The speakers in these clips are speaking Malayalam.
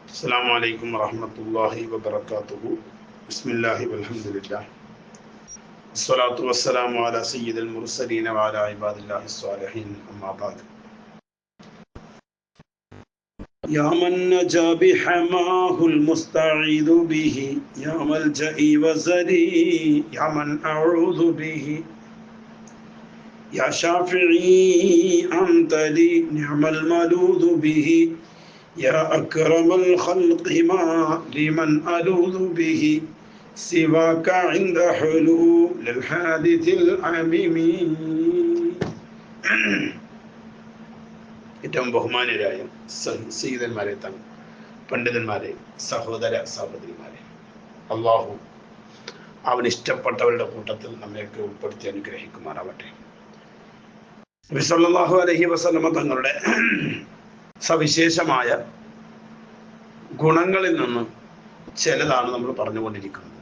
السلام عليكم ورحمة الله وبركاته. بسم الله والحمد لله والصلاة والسلام على سيد المرسلين وعلى عباد الله الصالحين أما بعد. يا من نجا بحماه المستعيذ به يا ملجئي وزري يا من أعوذ به يا شافعي أنت لي نعم الملوذ به يا أكرم الخلق ما لمن ألوذ به سواك عند حلول الحادث العميم. ഏറ്റവും ബഹുമാനരായ സയ്യിദന്മാരെ, പണ്ഡിതന്മാരെ, സഹോദര സഹോദരിമാരെ, അള്ളാഹു അവൻ ഇഷ്ടപ്പെട്ടവരുടെ കൂട്ടത്തിൽ നമ്മയൊക്കെ ഉൾപ്പെടുത്തി അനുഗ്രഹിക്കുമാറാവട്ടെ. നബി സല്ലല്ലാഹു അലൈഹി വസല്ലമ തങ്ങളുടെ സവിശേഷമായ ഗുണങ്ങളിൽ നിന്ന് ചിലതാണ് നമ്മൾ പറഞ്ഞുകൊണ്ടിരിക്കുന്നത്.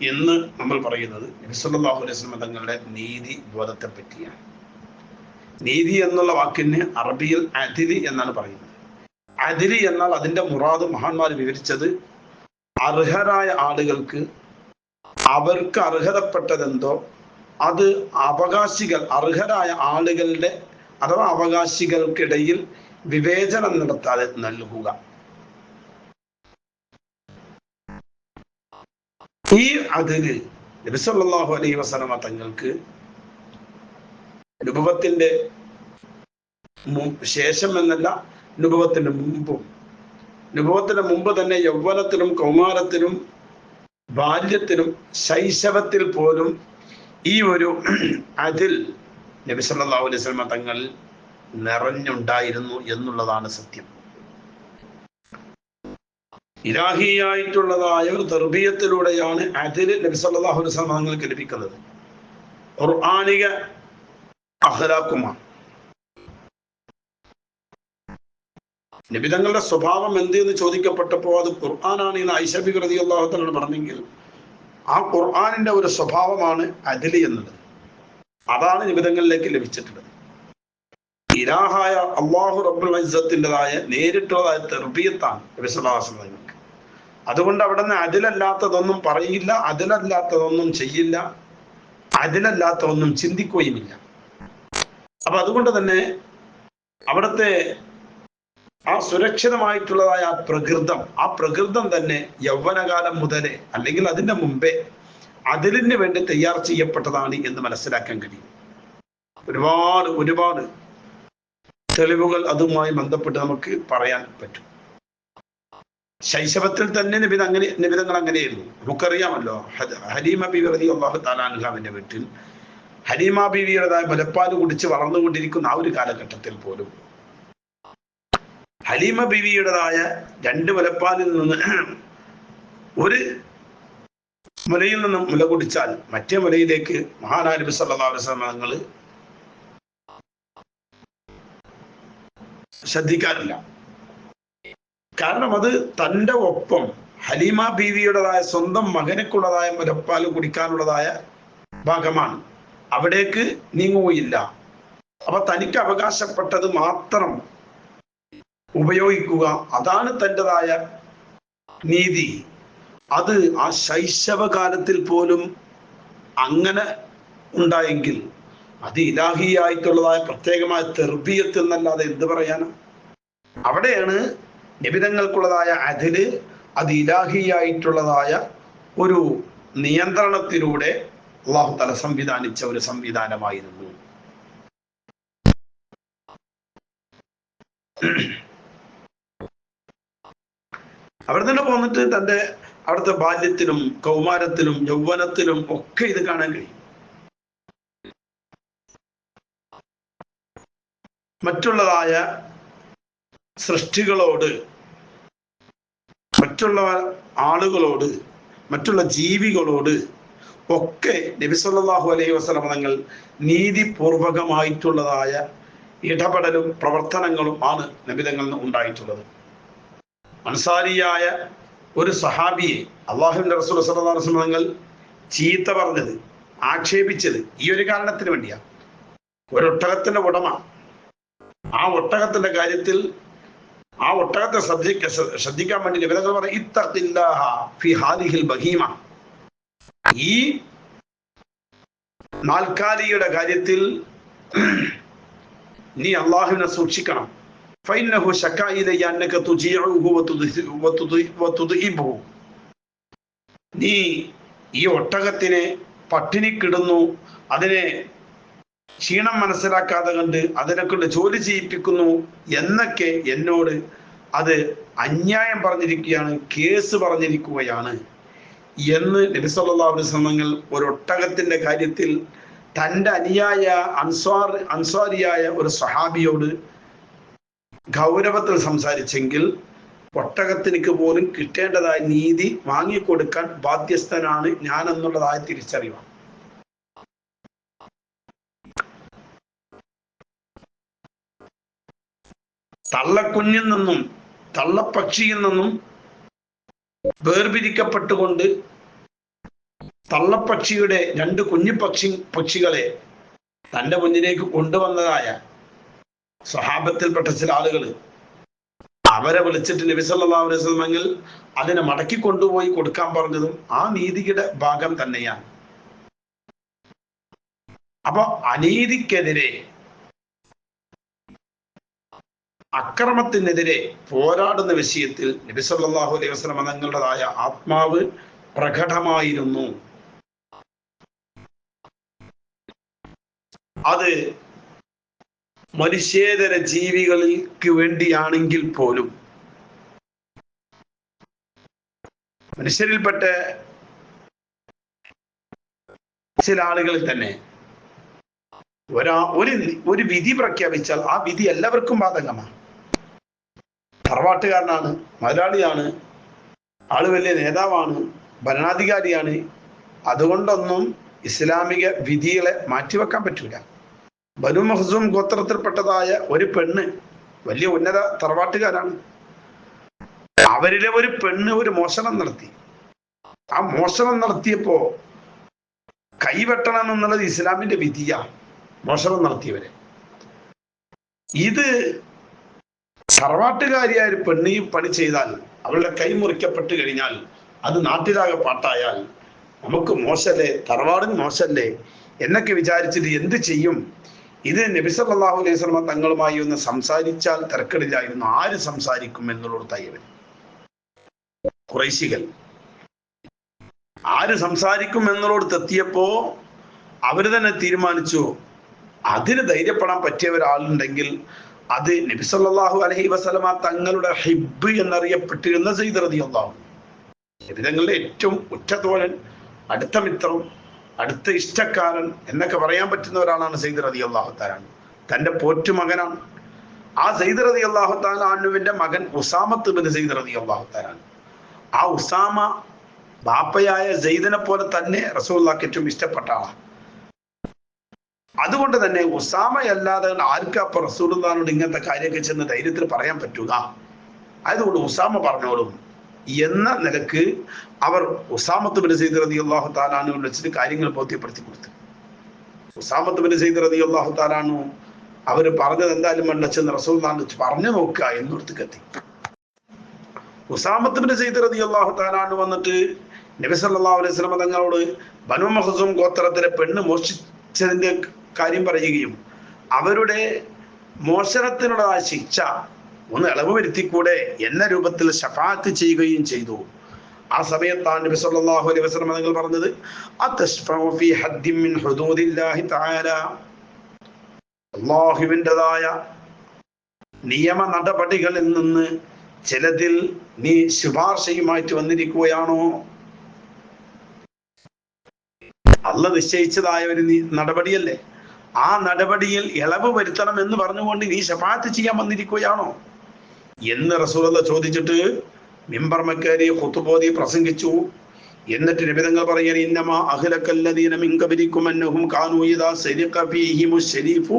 ഇന്ന് നമ്മൾ പറയുന്നത് നബി സല്ലല്ലാഹു അലൈഹി വസല്ലം തങ്ങളുടെ നീതി ബോധത്തെ പറ്റിയാണ്. നീതി എന്നുള്ള വാക്കിന് അറബിയിൽ അദിലി എന്നാണ് പറയുന്നത്. അദിലി എന്നാൽ അതിന്റെ മുറാദ് മഹാന്മാർ വിവരിച്ചത് അർഹരായ ആളുകൾക്ക് അവർക്ക് അർഹതപ്പെട്ടതെന്തോ അത് അവകാശികൾ അർഹരായ ആളുകളുടെ അഥവാ അവകാശികൾക്കിടയിൽ വിവേചനം നടത്താതെ നൽകുക. ഈ അതിന് നബി സല്ലല്ലാഹു അലൈഹി വസല്ലമ തങ്ങൾക്ക് നുബുവത്തിന്റെ ശേഷം എന്നല്ല, നുബുവത്തിന്റെ മുമ്പ് തന്നെ യൗവനത്തിലും കൗമാരത്തിലും ബാല്യത്തിലും ശൈശവത്തിൽ പോലും ഈ ഒരു അതിൽ നബി സല്ലല്ലാഹു അലൈഹി വസല്ലമ തങ്ങൾ നിറഞ്ഞുണ്ടായിരുന്നു എന്നുള്ളതാണ് സത്യം. ഇലാഹിയായിട്ടുള്ളതായ ഒരു തർബിയത്തിലൂടെയാണ് അതിൽ നബി സല്ലല്ലാഹു അലൈഹി വസല്ലം തങ്ങൾക്ക് ലഭിക്കുന്നത്. ഖുർആനിക അഖ്ലാഖുമാണ്. നബി തങ്ങളുടെ സ്വഭാവം എന്ത് എന്ന് ചോദിക്കപ്പെട്ടപ്പോൾ അത് ഖുർആനാണ് എന്ന് ആയിഷ ബിബി റളിയല്ലാഹു തആല പറഞ്ഞെങ്കിൽ ആ ഖുർആനിന്റെ ഒരു സ്വഭാവമാണ് അദ്ൽ എന്നത്. അതാണ് നബി തങ്ങളിലേക്ക് ലഭിച്ചിട്ടുള്ളത്. ഇലാഹായ അല്ലാഹു റബ്ബുൽ ഇസ്സത്തിൻ്റെതായ നേരിട്ടുള്ളതായ തർബിയത്താണ് നബി സല്ലല്ലാഹു അലൈഹി വസല്ലം. അതുകൊണ്ട് അവിടെ നിന്ന് അതിലല്ലാത്തതൊന്നും പറയില്ല, അതിലല്ലാത്തതൊന്നും ചെയ്യില്ല, അതിലല്ലാത്തതൊന്നും ചിന്തിക്കുകയുമില്ല. അപ്പൊ അതുകൊണ്ട് തന്നെ അവിടുത്തെ ആ സുരക്ഷിതമായിട്ടുള്ളതായ ആ പ്രകൃതം തന്നെ യൗവനകാലം മുതലേ അല്ലെങ്കിൽ അതിന്റെ മുമ്പേ അതിലിന് വേണ്ടി തയ്യാർ ചെയ്യപ്പെട്ടതാണ് എന്ന് മനസ്സിലാക്കാൻ കഴിയും. ഒരുപാട് തെളിവുകൾ അതുമായി ബന്ധപ്പെട്ട് നമുക്ക് പറയാൻ പറ്റും. ശൈശവത്തിൽ തന്നെ നിബിധങ്ങൾ അങ്ങനെയായിരുന്നു. നമുക്കറിയാമല്ലോ, ഹലീമ ബീവി റളിയല്ലാഹു തആല അൻഹാവിന്റെ വീട്ടിൽ ഹലീമ ബീവിയുടേതായ മുലപ്പാൽ കുടിച്ച് വളർന്നുകൊണ്ടിരിക്കുന്ന ആ ഒരു കാലഘട്ടത്തിൽ പോലും ഹലീമ ബീവിയുടേതായ 2 മുലപ്പാലിൽ നിന്ന് ഒരു മുലയിൽ നിന്ന് മുല കുടിച്ചാൽ മറ്റേ മുലയിലേക്ക് മഹാനായ നബി സല്ലല്ലാഹു അലൈഹി വസല്ലം തങ്ങൾ ശ്രദ്ധിക്കാറില്ല. കാരണം അത് തൻ്റെ ഒപ്പം ഹലീമ ബീവിയുടേതായ സ്വന്തം മകനക്കുള്ളതായ മുലപ്പാൽ കുടിക്കാനുള്ളതായ ഭാഗമാണ്. അവിടേക്ക് നീങ്ങുകയില്ല. അപ്പൊ തനിക്ക് അവകാശപ്പെട്ടത് മാത്രം ഉപയോഗിക്കുക, അതാണ് തൻ്റെതായ നീതി. അത് ആ ശൈശവകാലത്തിൽ പോലും അങ്ങനെ ഉണ്ടായെങ്കിൽ അത് ഇലാഹിയായിട്ടുള്ളതായ പ്രത്യേകമായ തെർബിയത്ത് എന്നല്ലാതെ എന്ത് പറയാനാ? അവിടെയാണ് നിബിധങ്ങൾക്കുള്ളതായ അതില് അത് ഇലാഹിയായിട്ടുള്ളതായ ഒരു നിയന്ത്രണത്തിലൂടെ അല്ലാഹു തആല സംവിധാനിച്ച ഒരു സംവിധാനമായിരുന്നു. അവിടെ തന്നെ പോന്നിട്ട് തൻ്റെ അവിടുത്തെ ബാല്യത്തിലും കൗമാരത്തിലും യൗവനത്തിലും ഒക്കെ ഇത് കാണാൻ കഴിയും. മറ്റുള്ളതായ സൃഷ്ടികളോട്, മറ്റുള്ള ആളുകളോട്, മറ്റുള്ള ജീവികളോട് ഒക്കെ നബി സല്ലല്ലാഹു അലൈഹി വസല്ലം തങ്ങൾ നീതിപൂർവകമായിട്ടുള്ളതായ ഇടപെടലും പ്രവർത്തനങ്ങളും ആണ് നബി തങ്ങളിൽ ഉണ്ടായിട്ടുള്ളത്. അൻസാരിയായ ഒരു സഹാബിയെ അല്ലാഹുവിന്റെ റസൂൽ സല്ലല്ലാഹു അലൈഹി വസല്ലം തങ്ങൾ ചീത്ത പറഞ്ഞത്, ആക്ഷേപിച്ചത് ഈ ഒരു കാരണത്തിന് വേണ്ടിയാണ്. ഒരു ഒട്ടകത്തിന്റെ ഉടമ, ആ ഒട്ടകത്തിന്റെ കാര്യത്തിൽ ആ ഒട്ടകത്തെ ശ്രദ്ധിക്കാൻ വേണ്ടി നബിതങ്ങൾ പറയും ഇത്തഖില്ലാഹ ഫി ഹാദിഹിൽ ബഹീമ, ഈ നാൽക്കാലിയുടെ കാര്യത്തിൽ നീ അള്ളാഹുവിനെ സൂക്ഷിക്കണം. ഫഇന്നഹു ശക്കാ ഇലയ്യ അന്നക തുജീഉഹു വതുദ്ഇബുഹു, നീ ഈ ഒട്ടകത്തിനെ പട്ടിണിക്കിടുന്നു, അതിനെ ക്ഷീണം മനസ്സിലാക്കാതെ കണ്ട് അതിനെ കൊണ്ട് ജോലി ചെയ്യിപ്പിക്കുന്നു എന്നൊക്കെ എന്നോട് അത് അന്യായം പറഞ്ഞിരിക്കുകയാണ്, കേസ് പറഞ്ഞിരിക്കുകയാണ് എന്ന് നബി സല്ലല്ലാഹു അലൈഹി വസല്ലം ഒരു ഒട്ടകത്തിന്റെ കാര്യത്തിൽ തൻ്റെ അനുയായ അൻസ്വാരിയായ ഒരു സ്വഹാബിയോട് ഗൗരവത്തിൽ സംസാരിച്ചെങ്കിൽ ഒട്ടകത്തിനിക്ക് പോലും കിട്ടേണ്ടതായ നീതി വാങ്ങിക്കൊടുക്കാൻ ബാധ്യസ്ഥനാണ് ഞാൻ എന്നുള്ളതായ തിരിച്ചറിവാണ്. തള്ളക്കുഞ്ഞിൽ നിന്നും തള്ളപ്പക്ഷിയിൽ നിന്നും വേർപിരിക്കപ്പെട്ടുകൊണ്ട് തള്ളപ്പക്ഷിയുടെ രണ്ട് കുഞ്ഞു പക്ഷികളെ തൻ്റെ മുന്നിലേക്ക് കൊണ്ടുവന്നതായ സ്വഹാബത്തിൽപ്പെട്ട ചില ആളുകൾ അവരെ വിളിച്ചിട്ട് നബി സല്ലല്ലാഹു അലൈഹി വസല്ലം അതിനെ മടക്കി കൊണ്ടുപോയി കൊടുക്കാൻ പറഞ്ഞതും ആ നീതിയുടെ ഭാഗം തന്നെയാണ്. അപ്പൊ അനീതിക്കെതിരെ, അക്രമത്തിനെതിരെ പോരാടുന്ന വിഷയത്തിൽ നബി സല്ലല്ലാഹു അലൈഹി വസല്ലം തങ്ങളുടേതായ ആത്മാവ് പ്രകടമായിരുന്നു. അത് മനുഷ്യേതര ജീവികൾക്ക് വേണ്ടിയാണെങ്കിൽ പോലും മനുഷ്യരിൽപ്പെട്ട ചില ആളുകളിൽ തന്നെ ഒരു വിധി പ്രഖ്യാപിച്ചാൽ ആ വിധി എല്ലാവർക്കും ബാധകമാണ്. തറവാട്ടുകാരനാണ്, മുതലാളിയാണ്, ആള് വലിയ നേതാവാണ്, ഭരണാധികാരിയാണ്, അതുകൊണ്ടൊന്നും ഇസ്ലാമിക വിധികളെ മാറ്റിവെക്കാൻ പറ്റൂല. ബനു മഖ്സൂം ഗോത്രത്തിൽപ്പെട്ടതായ ഒരു പെണ്ണ് വലിയ ഉന്നത തറവാട്ടുകാരാണ്. അവരിലെ ഒരു പെണ്ണ് ഒരു മോഷണം നടത്തി. ആ മോഷണം നടത്തിയപ്പോ കൈവെട്ടണം എന്നുള്ളത് ഇസ്ലാമിന്റെ വിധിയാ. മോഷണം നടത്തിയവരെ ഇത് തറവാട്ടുകാരിയായ ഒരു പെണ്ണ് പണി ചെയ്താൽ, അവളുടെ കൈ മുറിക്കപ്പെട്ട് കഴിഞ്ഞാൽ, അത് നാട്ടിലാകെ പാട്ടായാൽ നമുക്ക് മോശല്ലേ, തറവാടിന് മോശല്ലേ എന്നൊക്കെ വിചാരിച്ചിട്ട് എന്ത് ചെയ്യും? ഇത് നബി സല്ലല്ലാഹു അലൈഹി വസല്ലം തങ്ങളുമായി ഒന്ന് സംസാരിച്ചാൽ തിരക്കിടില്ലായിരുന്നു. ആര് സംസാരിക്കും എന്നുള്ളത് തയ്യവൻ ഖുറൈശികൾ ആര് സംസാരിക്കും എന്നുള്ളത് എത്തിയപ്പോ അവര് തന്നെ തീരുമാനിച്ചു, അതിന് ധൈര്യപ്പെടാൻ പറ്റിയ ഒരാളുണ്ടെങ്കിൽ അത് നബി സല്ലല്ലാഹു അലൈഹി വസല്ലം തങ്ങളുടെ ഹിബ്ബ് എന്നറിയപ്പെട്ടിരുന്ന സയ്യിദ് റളിയല്ലാഹു നബി തങ്ങളുടെ ഏറ്റവും ഉറ്റതോഴൻ, അടുത്ത മിത്രം, അടുത്ത ഇഷ്ടക്കാരൻ എന്നൊക്കെ പറയാൻ പറ്റുന്ന ഒരാളാണ് സയ്യിദ് റളിയല്ലാഹു തആല. തൻ്റെ പോറ്റുമകനാണ്. ആ സയ്യിദ് റളിയല്ലാഹു തആല അൻഹുവിന്റെ മകൻ ഉസാമത്ത് ബിൻ സയ്യിദ് റളിയല്ലാഹു തആല. ആ ഉസാമ ബാപ്പയായ സയ്യിദിനെ പോലെ തന്നെ റസൂലുള്ളാഹിക്ക് ഏറ്റവും ഇഷ്ടപ്പെട്ട ആളാണ്. അതുകൊണ്ട് തന്നെ ഉസാമയല്ലാതെ ആർക്കപ്പോ റസൂലുള്ളാഹിനോട് ഇങ്ങനത്തെ കാര്യമൊക്കെ ചെന്ന് ധൈര്യത്തിൽ പറയാൻ പറ്റുക? അതുകൊണ്ട് ഉസാമ പറഞ്ഞോളും എന്ന നിലക്ക് അവർ ഉസാമത്ത് ബിൻ സയ്യിദ് റളിയല്ലാഹു തആല അൻഹു വെച്ചിട്ട് കാര്യങ്ങൾ ബോധ്യപ്പെടുത്തി കൊടുത്തു. ഉസാമത്ത് ബിൻ സയ്യിദ് റളിയല്ലാഹു തആല അൻഹു അവർ പറഞ്ഞത് എന്തായാലും മണ്ണച്ചെന്ന് റസൂലുള്ളാഹി പറഞ്ഞു നോക്കുക എന്നോർത്ത് എത്തി. ഉസാമത്ത് ബിൻ സയ്യിദ് റളിയല്ലാഹു തആല അൻഹു വന്നിട്ട് നബി സല്ലല്ലാഹു അലൈഹി വസല്ലം തങ്ങളോട് ബനു മഖ്സൂം ഗോത്രത്തിലെ പെണ്ണ് മോഷ്ടിച്ചതിന്റെ കാര്യം പറയുകയും അവരുടെ മോഷണത്തിനുള്ള ആ ശിക്ഷ ഒന്ന് ഇളവ് വരുത്തിക്കൂടെ എന്ന രൂപത്തിൽ ശഫാഅത്ത് ചെയ്യുകയും ചെയ്തു. ആ സമയത്താണ് നബി സല്ലല്ലാഹു അലൈഹി വസല്ലം തങ്ങൾ പറഞ്ഞത്, അതശ്ഫഉ ഫീ ഹദ്ദിൻ മിൻ ഹുദൂദില്ലാഹി തആല, അല്ലാഹുവിൻ്റെതായ നിയമ നടപടികളിൽ നിന്ന് ചിലതിൽ നീ ശുപാർശയുമായിട്ട് വന്നിരിക്കുകയാണോ? അല്ലാഹ് നിശ്ചയിച്ചതായ ഒരു നടപടിയല്ലേ, ആ നടപടിയിൽ ഇളവ് വരുത്തണം എന്ന് പറഞ്ഞുകൊണ്ട് നീ ശഫാഅത്ത് ചെയ്യാൻ വന്നിരിക്കുകയാണോ എന്ന് റസൂലുള്ളാഹി ചോദിച്ചിട്ട് മിമ്പർ മക്കേറി ഖുതുബോധി പ്രസംഗിച്ചു. എന്നിട്ട് നബി തങ്ങൾ പറയുക, ഇന്നമാ അഹ്ലകല്ലദീന മിൻ ഖബരികും അന്നഹും കാനൂ ഇദാ സരിഖ ഫീഹിമുശ് ശരീഫു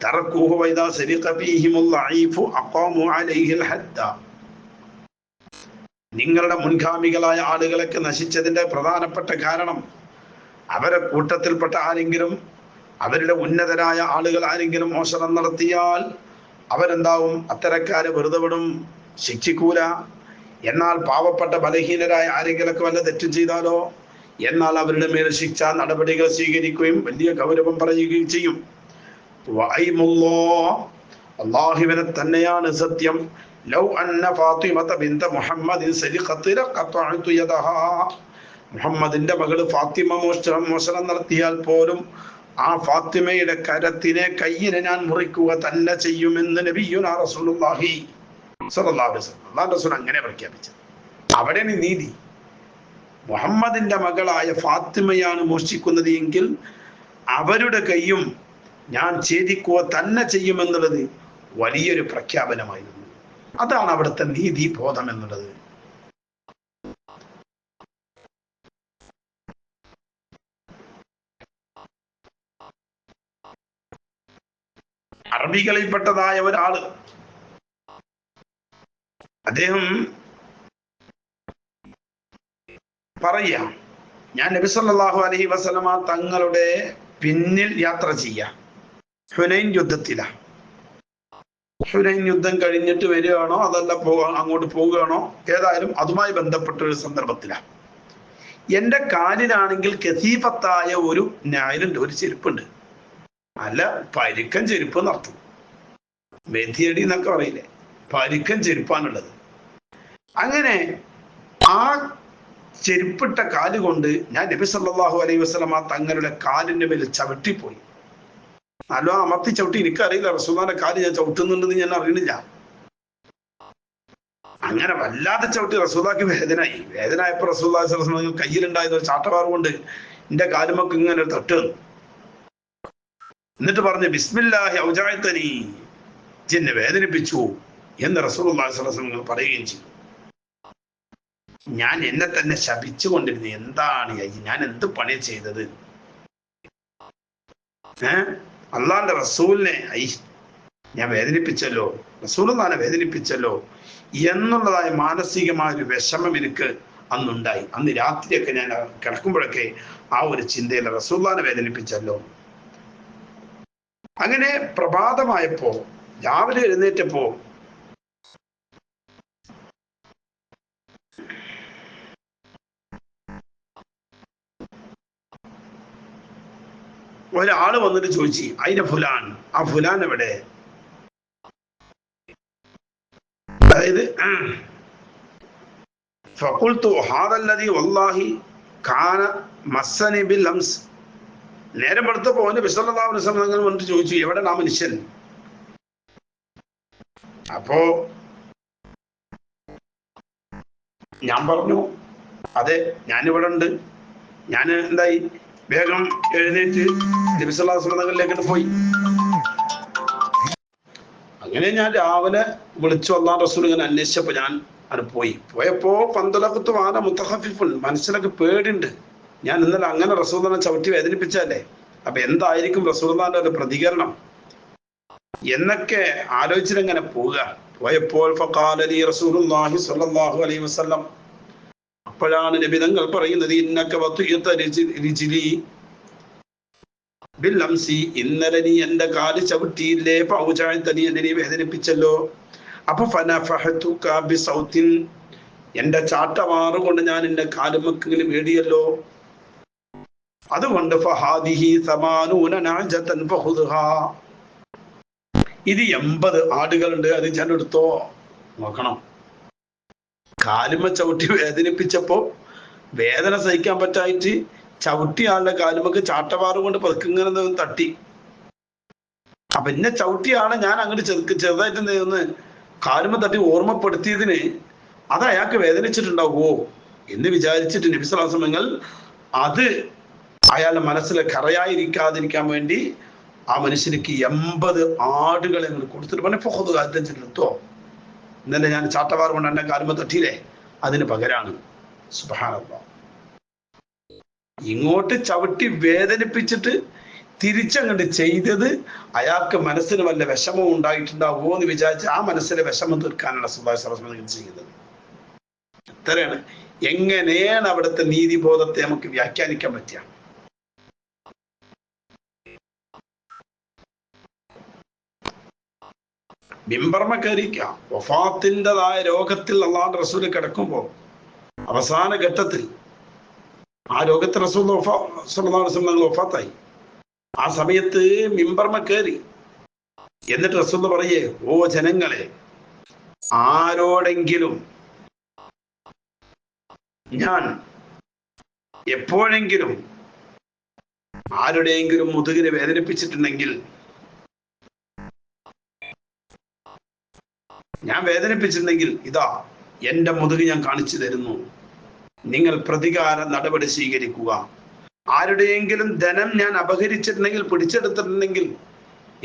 തറകൂഹു വഇദാ സരിഖ ഫീഹിമുൽ ലഈഫു അഖാമു അലൈഹിൽ ഹദ്ദ. നിങ്ങളുടെ മുൻഗാമികളായ ആളുകളൊക്കെ നശിച്ചതിന്റെ പ്രധാനപ്പെട്ട കാരണം അവരെ കൂട്ടത്തിൽപ്പെട്ട ആരെങ്കിലും, അവരുടെ ഉന്നതരായ ആളുകൾ ആരെങ്കിലും മോഷണം നടത്തിയാൽ അവരെന്താവും? അത്തരക്കാരെ വെറുതെ വിടും, ശിക്ഷിക്കൂല. എന്നാൽ പാവപ്പെട്ട ബലഹീനരായ ആരെങ്കിലൊക്കെ വല്ല തെറ്റും ചെയ്താലോ, എന്നാൽ അവരുടെ മേൽ ശിക്ഷാ നടപടികൾ സ്വീകരിക്കുകയും വലിയ ഗൗരവം പറയുകയും ചെയ്യും. അള്ളാഹുവിനെ തന്നെയാണ് സത്യം. ലൗ അന്ന ഫാത്തിമത ബിന്ത മുഹമ്മദിൻ സരിഖത്ത് ലഖതഅതു യദഹാ. മുഹമ്മദിന്റെ മകള് ഫാത്തിമ മോഷണം നടത്തിയാൽ പോലും ആ ഫാത്തിമയുടെ കയ്യിനെ ഞാൻ മുറിക്കുക തന്നെ ചെയ്യുമെന്ന് നബിയുനാ റസൂലുള്ളാഹി സ്വല്ലല്ലാഹു അലൈഹി വസല്ലം. അല്ലാഹു റസൂൽ അങ്ങനെ പ്രഖ്യാപിച്ചത്. അവിടെയാണ് നീതി. മുഹമ്മദിന്റെ മകളായ ഫാത്തിമയാണ് മോഷ്ടിക്കുന്നത് എങ്കിൽ അവരുടെ കയ്യും ഞാൻ ഛേദിക്കുക തന്നെ ചെയ്യുമെന്നുള്ളത് വലിയൊരു പ്രഖ്യാപനമായിരുന്നു. അതാണ് അവിടുത്തെ നീതി ബോധം എന്നുള്ളത്. അറബികളിൽപ്പെട്ടതായ ഒരാള് അദ്ദേഹം പറയാ, ഞാൻ നബി സല്ലല്ലാഹു അലൈഹി വസല്ലമ തങ്ങളുടെ പിന്നിൽ യാത്ര ചെയ്യാം. ഹുനൈൻ യുദ്ധത്തിലാ. ഹുനൈൻ യുദ്ധം കഴിഞ്ഞിട്ട് വരികയാണോ അതല്ല അങ്ങോട്ട് പോവുകയാണോ, ഏതായാലും അതുമായി ബന്ധപ്പെട്ട ഒരു സന്ദർഭത്തിലാണ്. എൻ്റെ കാലിനാണെങ്കിൽ കസീഫത്തായ ഒരു നായലുണ്ട്, ഒരു ചെരുപ്പുണ്ട്. അല്ല, പരുക്കൻ ചെരുപ്പ് എന്നർത്ഥം. മെതിയടി എന്നൊക്കെ പറയില്ലേ, പരുക്കൻ ചെരുപ്പാണുള്ളത്. അങ്ങനെ ആ ചെരുപ്പിട്ട കാല് കൊണ്ട് ഞാൻ നബി സല്ലല്ലാഹു അലൈഹി വസല്ലമ തങ്ങളുടെ കാലിന്റെ മേൽ ചവിട്ടിപ്പോയി. നല്ല അമർത്തി ചവിട്ടി. എനിക്കറിയില്ല റസൂലുള്ളാഹിന്റെ കാല് ഞാൻ ചവിട്ടുന്നുണ്ടെന്ന് ഞാൻ അറിയണില്ല. അങ്ങനെ വല്ലാതെ ചവിട്ടി റസൂലുള്ളാഹിക്ക് വേദനയായപ്പോ റസൂലുള്ളാഹി സ്വല്ലല്ലാഹു അലൈഹി വസല്ലം കയ്യിലുണ്ടായിരുന്ന ഒരു ചാട്ടവാറ് കൊണ്ട് എന്റെ കാലുമൊക്കെ ഇങ്ങനെ ഒരു തട്ട്. എന്നിട്ട് പറഞ്ഞു, ബിസ്മില്ലാഹി ഔജഅതനി, എന്നെ വേദനിപ്പിച്ചു എന്ന് റസൂലുള്ളാഹി സ്വല്ലല്ലാഹു അലൈഹി വസല്ലം പറയുകയും ചെയ്തു. ഞാൻ എന്നെ തന്നെ ശപിച്ചു കൊണ്ടിരുന്നു. എന്താണ് ഞാൻ എന്ത് പണി ചെയ്തത്? അള്ളാന്റെ റസൂലിനെ ഞാൻ വേദനിപ്പിച്ചല്ലോ, റസൂലുള്ളാഹിനെ വേദനിപ്പിച്ചല്ലോ എന്നുള്ളതായ മാനസികമായ ഒരു വിഷമം എനിക്ക് അന്നുണ്ടായി. അന്ന് രാത്രിയൊക്കെ ഞാൻ കിടക്കുമ്പോഴൊക്കെ ആ ഒരു ചിന്തയിൽ റസൂലുള്ളാഹിനെ വേദനിപ്പിച്ചല്ലോ. അങ്ങനെ പ്രഭാതമായപ്പോ, രാവിലെ എഴുന്നേറ്റപ്പോ ഒരാള് വന്നിട്ട് ചോദിച്ചു, അതിന്റെ ഫുലാൻ, ആ ഫുലാൻ എവിടെ? അതായത് ഫഖുൽതു ഹാദല്ലദി വല്ലാഹി കാന മസ്സനി ബിൽ അംസ്. നേരം എടുത്തപ്പോ നബി സല്ലല്ലാഹു അലൈഹി വസല്ലം വന്നിട്ട് ചോദിച്ചു, എവിടെ ആ മനുഷ്യൻ? അപ്പോ ഞാൻ പറഞ്ഞു, അതെ ഞാനിവിടെ ഉണ്ട്. ഞാൻ എന്തായി, വേഗം എഴുന്നേറ്റ് നബി സല്ലല്ലാഹു അലൈഹി വസല്ലം പോയി. അങ്ങനെ ഞാൻ രാവിലെ വിളിച്ചു അല്ലാഹു റസൂൽ ഇങ്ങനെ അന്വേഷിച്ചപ്പോ ഞാൻ അത് പോയപ്പോ പന്തലകത്ത് വാന മുത്തഖഫിഫുൻ, മനസ്സിലൊക്കെ പേടിയുണ്ട്. ഞാൻ ഇന്നലെ അങ്ങനെ റസൂലിനെ ചവിട്ടി വേദനിപ്പിച്ചല്ലേ, അപ്പൊ എന്തായിരിക്കും റസൂലിന്റെ ഒരു പ്രതികരണം എന്നൊക്കെ ആലോചിച്ചിങ്ങനെ പോയപ്പോൾ ഫഖാലലി റസൂലുള്ളാഹി സ്വല്ലല്ലാഹു അലൈഹി വസല്ലം, അപ്പോഴാണ് നബി തങ്ങൾ പറയുന്നത്, ഇന്നക വതിയത റിജ്ലി ബിൽ അംസി, ഇന്നലെ നീ എന്റെ കാല് ചവിട്ടിയില്ലേ, ഫൗജഅതനി, എന്നെ നീ വേദനിപ്പിച്ചല്ലോ. അപ്പൊ ഫനഫഹതുക ബിസൗത്തിൻ, എന്റെ ചാട്ടവാറ് കൊണ്ട് ഞാൻ എന്റെ കാലുമക്കിങ്ങനെ വേടിയല്ലോ. അതുകൊണ്ട് ഫഹാദിഹി സമാനൂന നഅജതൻ ഫഖുദ്ഹാ, ഇത് 80 ആടുകളുണ്ട്, അത് ഞാൻ എടുത്തോ. നോക്കണം, കാലുമ ചവിട്ടി വേദനിപ്പിച്ചപ്പോ വേദന സഹിക്കാൻ പറ്റായിട്ട് ചവിട്ടി ആളുടെ കാലുമക്ക് ചാട്ടവാറ് കൊണ്ട് പതുക്കിങ്ങനെ തട്ടി. അപ്പൊ എന്നെ ചവിട്ടിയാണ് ഞാൻ അങ്ങോട്ട് ചെറുതായിട്ട് ഒന്ന് കാലുമ തട്ടി ഓർമ്മപ്പെടുത്തിയതിന് അത് അയാൾക്ക് വേദനിച്ചിട്ടുണ്ടാവുമോ എന്ന് വിചാരിച്ചിട്ട് നബി സ്വല്ലല്ലാഹു അലൈഹി വസല്ലം അത് അയാളുടെ മനസ്സിൽ കറയായിരിക്കാതിരിക്കാൻ വേണ്ടി ആ മനുഷ്യർക്ക് 80 ആടുകളെ കൊടുത്തിട്ട് പറഞ്ഞോ, ഇന്നലെ ഞാൻ ചാട്ടവാർ കൊണ്ട് എന്നെ കാലുമ തട്ടിയില്ലേ, അതിന് പകരാണ്. സുബ്ഹാനല്ലാഹ്, ഇങ്ങോട്ട് ചവിട്ടി വേദനിപ്പിച്ചിട്ട് തിരിച്ചങ്ങോട്ട് ചെയ്തത് അയാൾക്ക് മനസ്സിന് വല്ല വിഷമം ഉണ്ടായിട്ടുണ്ടാവുമോ എന്ന് വിചാരിച്ച് ആ മനസ്സിലെ വിഷമം തീർക്കാനാണ് റസൂലുള്ളാഹി സ്വല്ലല്ലാഹു അലൈഹി വസല്ലം ചെയ്യുന്നത്. ഇത്രയാണ്. എങ്ങനെയാണ് അവിടുത്തെ നീതിബോധത്തെ നമുക്ക് വ്യാഖ്യാനിക്കാൻ പറ്റുക? മിമ്പർമ കയറിക്കാം. വഫാത്തിൻ്റെതായ രോഗത്തിൽ അള്ളാഹുവിന്റെ റസൂൽ കിടക്കുമ്പോൾ അവസാന ഘട്ടത്തിൽ ആ രോഗത്തിൽ റസൂൽ വഫാത്തായി. ആ സമയത്ത് മിമ്പർമ കയറി. എന്നിട്ട് റസൂൽ പറയേ, ഓ ജനങ്ങളെ, ആരോടെങ്കിലും ഞാൻ എപ്പോഴെങ്കിലും ആരുടെയെങ്കിലും മുതുകിനെ വേദനിപ്പിച്ചിട്ടുണ്ടെങ്കിൽ, ഇതാ എന്റെ മുതുക് ഞാൻ കാണിച്ചു തരുന്നു, നിങ്ങൾ പ്രതികാര നടപടി സ്വീകരിക്കുക. ആരുടെയെങ്കിലും ധനം ഞാൻ അപഹരിച്ചിട്ടുണ്ടെങ്കിൽ, പിടിച്ചെടുത്തിട്ടുണ്ടെങ്കിൽ,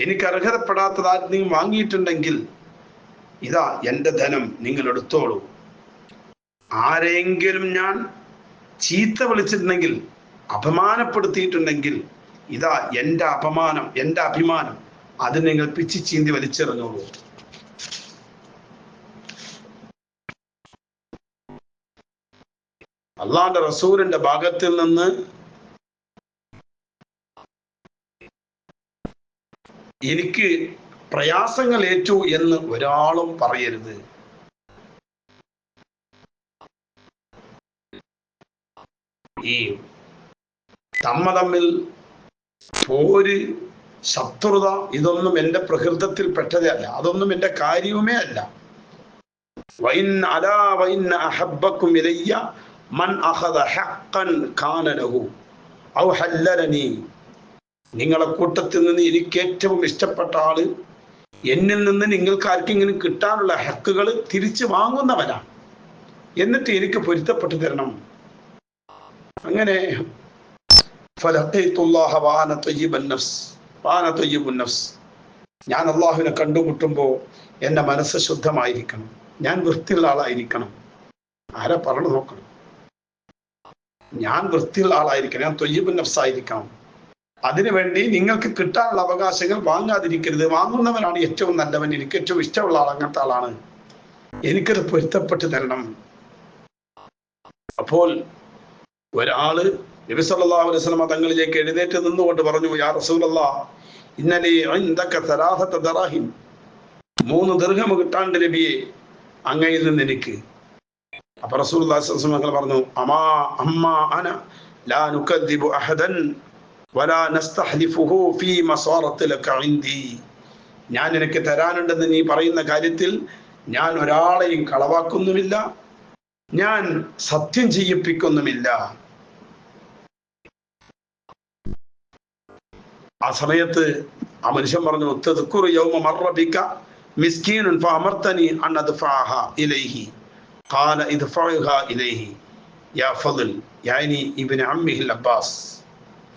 എനിക്ക് അർഹതപ്പെടാത്തതാരെങ്കിലും വാങ്ങിയിട്ടുണ്ടെങ്കിൽ, ഇതാ എന്റെ ധനം നിങ്ങൾ എടുത്തോളൂ. ആരെങ്കിലും ഞാൻ ചീത്ത വിളിച്ചിട്ടുണ്ടെങ്കിൽ, അപമാനപ്പെടുത്തിയിട്ടുണ്ടെങ്കിൽ, ഇതാ എന്റെ അപമാനം, എന്റെ അഭിമാനം, അത് നിങ്ങൾ പിച്ചി ചീന്തി വലിച്ചെറിഞ്ഞോളൂ. അള്ളാന്റെ റസൂലിന്റെ ഭാഗത്തിൽ നിന്ന് എനിക്ക് പ്രയാസങ്ങൾ ഏറ്റു എന്ന് ഒരാളും പറയരുത്. ഈ തമ്മിൽ പോര്, ശത്രുത, ഇതൊന്നും എൻ്റെ പ്രകൃതത്തിൽ പെട്ടതേ അല്ല, അതൊന്നും എൻ്റെ കാര്യവുമേ അല്ല. നിങ്ങളെ കൂട്ടത്തിൽ നിന്ന് എനിക്ക് ഏറ്റവും ഇഷ്ടപ്പെട്ട ആള് എന്നിൽ നിന്ന് നിങ്ങൾക്ക് ആർക്കെങ്കിലും കിട്ടാനുള്ള ഹക്കുകൾ തിരിച്ചു വാങ്ങുന്നവനാണ്. എന്നിട്ട് എനിക്ക് പൊരുത്തപ്പെട്ടു തരണം. അങ്ങനെ ഞാൻ അള്ളാഹുവിനെ കണ്ടുമുട്ടുമ്പോൾ എൻ്റെ മനസ്സ് ശുദ്ധമായിരിക്കണം, ഞാൻ വൃത്തിയുള്ള ആളായിരിക്കണം. ആരാ പറഞ്ഞു നോക്കണം? ഞാൻ വൃത്തിയുള്ള ആളായിരിക്കണം, ഞാൻ തൊയ്യിബുൻ നഫ്സ് ആയിരിക്കണം. അതിനുവേണ്ടി നിങ്ങൾക്ക് കിട്ടാനുള്ള അവകാശങ്ങൾ വാങ്ങാതിരിക്കരുത്. വാങ്ങുന്നവനാണ് ഏറ്റവും നല്ലവൻ, എനിക്ക് ഏറ്റവും ഇഷ്ടമുള്ള ആൾ അങ്ങനത്തെ ആളാണ്, എനിക്കത് പൊരുത്തപ്പെട്ടു തരണം. അപ്പോൾ ഒരാള് നബി സല്ലല്ലാഹു അലൈഹി വസല്ലം തങ്ങളിലേക്ക് എഴുന്നേറ്റ് നിന്നുകൊണ്ട് പറഞ്ഞു, യാ റസൂലല്ലാഹ്, ഇന്നലി ഇൻദക സലാസത ദറാഹിം, 3 ദിർഹം കിട്ടാണ്ട് നബിയെ അങ്ങയിൽ നിന്ന് എനിക്ക്. അപ്പൊ റസൂലുള്ളാഹി സ്വല്ലല്ലാഹു അലൈഹി വസല്ലം പറഞ്ഞു, അമ്മാ അന ലാ നുകദ്ദിബു അഹദൻ വലാ നസ്തഹ്ലിഫുഹു ഫീ മസാറത്തി ലക ഇൻദി. ഞാൻ നിനക്ക് തരാനുണ്ടെന്ന് നീ പറയുന്ന കാര്യത്തിൽ ഞാൻ ഒരാളെയും കളവാക്കുന്നുമില്ല, ഞാൻ സത്യം ചെയ്യിപ്പിക്കുന്നുമില്ല. ആ സമയത്ത് ആ മനുഷ്യൻ പറഞ്ഞു, തദ്കുറു യൗമ മർറ ബിക മിസ്കീനുൻ ഫഅമർതനി അൻ അദ്ഫഅഹ ഇലൈഹി ഖാല ഇദ്ഫഅഹ ഇലൈഹി യാ ഫളൽ യാനി ഇബ്നു അമ്മിഹിൽ അബ്ബാസ്.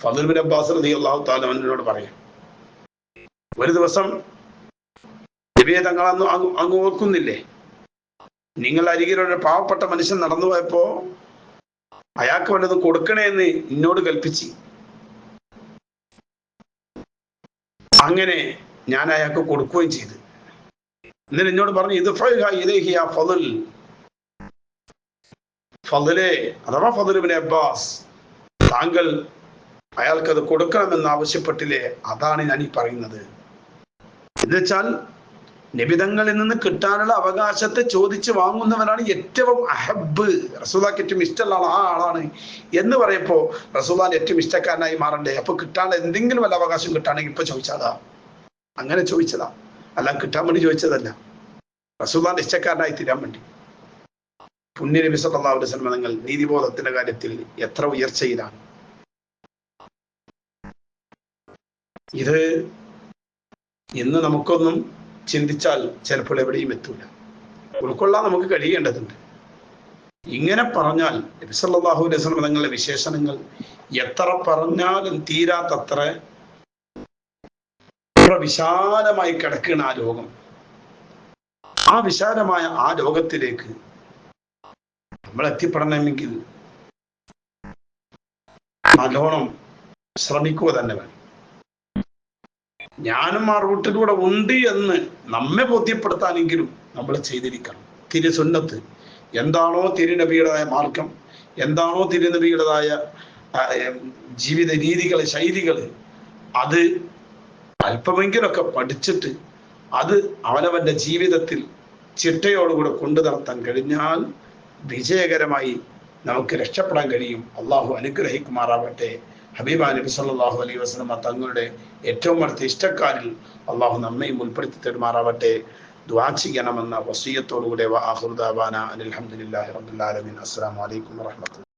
ഫളൽ ഇബ്നു അബ്ബാസ് റളിയല്ലാഹു തആല അൻഹുവിനോട് പറയാം, ഒരു ദിവസം നബിയെ തങ്ങൾ അങ്ങ് ഓർക്കുന്നില്ലേ, നിങ്ങൾ അരികിലൊരു പാവപ്പെട്ട മനുഷ്യൻ നടന്നു പോയപ്പോ അയാൾക്ക് വല്ലതും കൊടുക്കണേ എന്ന് എന്നോട് കൽപ്പിച്ചു. അങ്ങനെ ഞാൻ അയാൾക്ക് കൊടുക്കുകയും ചെയ്തു. എന്നിട്ട് എന്നോട് പറഞ്ഞു, ഇത് ഫളലെ അഥവാ ഫളൽ ഇബ്നു അബ്ബാസ്, താങ്കൾ അയാൾക്കത് കൊടുക്കണമെന്ന് ആവശ്യപ്പെട്ടില്ലേ, അതാണ് ഞാൻ ഈ പറയുന്നത്. എന്നുവെച്ചാൽ നിബിതങ്ങളിൽ നിന്ന് കിട്ടാനുള്ള അവകാശത്തെ ചോദിച്ച് വാങ്ങുന്നവനാണ് ഏറ്റവും അഹബ്, റസൂലുള്ളാഹിക്ക് ഏറ്റവും ഇഷ്ടമുള്ള ആ ആളാണ് എന്ന് പറയപ്പോ റസൂലുള്ളാഹിന്റെ ഏറ്റവും ഇഷ്ടക്കാരനായി മാറണ്ടേ. അപ്പൊ കിട്ടാനുള്ള എന്തെങ്കിലും വല്ല അവകാശം കിട്ടാണെങ്കിൽ ഇപ്പൊ ചോദിച്ചാതാ, അങ്ങനെ ചോദിച്ചതാ, അല്ല കിട്ടാൻ വേണ്ടി ചോദിച്ചതല്ല, റസൂലുള്ളാഹിന്റെ ഇഷ്ടക്കാരനായി തീരാൻ വേണ്ടി. പുണ്യ നബി സല്ലല്ലാഹു അലൈഹി വസല്ലം തങ്ങൾ നീതിബോധത്തിന്റെ കാര്യത്തിൽ എത്ര ഉയർച്ചയിലാണ്. ഇത് ഇന്ന് നമുക്കൊന്നും ചിന്തിച്ചാൽ ചിലപ്പോൾ എവിടെയും എത്തൂല, ഉൾക്കൊള്ളാൻ നമുക്ക് കഴിയേണ്ടതുണ്ട്. ഇങ്ങനെ പറഞ്ഞാൽ നബി സല്ലല്ലാഹു അലൈഹി വസല്ലം തങ്ങളുടെ വിശേഷണങ്ങൾ എത്ര പറഞ്ഞാലും തീരാത്തത്ര വിശാലമായി കിടക്കുന്ന ആ ലോകം, ആ വിശാലമായ ആ ലോകത്തിലേക്ക് നമ്മൾ എത്തിപ്പെടണമെങ്കിൽ നല്ലോണം ശ്രമിക്കുക തന്നെ വേണം. ഞാനും ആ റൂട്ടിലൂടെ ഉണ്ട് എന്ന് നമ്മെ ബോധ്യപ്പെടുത്താനെങ്കിലും നമ്മൾ ചെയ്തിരിക്കണം. തിരുസുന്നത്ത് എന്താണോ, തിരുനബിയുടേതായ മാർഗം എന്താണോ, തിരുനബിയുടേതായ ജീവിത രീതികൾ, ശൈലികൾ, അത് അല്പമെങ്കിലൊക്കെ പഠിച്ചിട്ട് അത് അവനവൻ്റെ ജീവിതത്തിൽ ചിട്ടയോടുകൂടെ കൊണ്ടു നടത്താൻ കഴിഞ്ഞാൽ വിജയകരമായി നമുക്ക് രക്ഷപ്പെടാൻ കഴിയും. അള്ളാഹു അനുഗ്രഹിക്കുമാറാവട്ടെ. ഹബീബ നബി സല്ലല്ലാഹു അലൈഹി വസല്ലം തങ്ങളുടെ ഏറ്റവും അടുത്ത ഇഷ്ടക്കാരിൽ അള്ളാഹു നമ്മയും ഉൾപ്പെടുത്തി തരുമാറാവട്ടെ. ദുആ ചെയ്യണമെന്ന വസിയത്തോടുകൂടെ വആഖിറു ദഅവാന അൽഹംദുലില്ലാഹി റബ്ബിൽ ആലമീൻ. അസ്സലാമു അലൈക്കും വറഹ്മത്തുള്ളാഹി.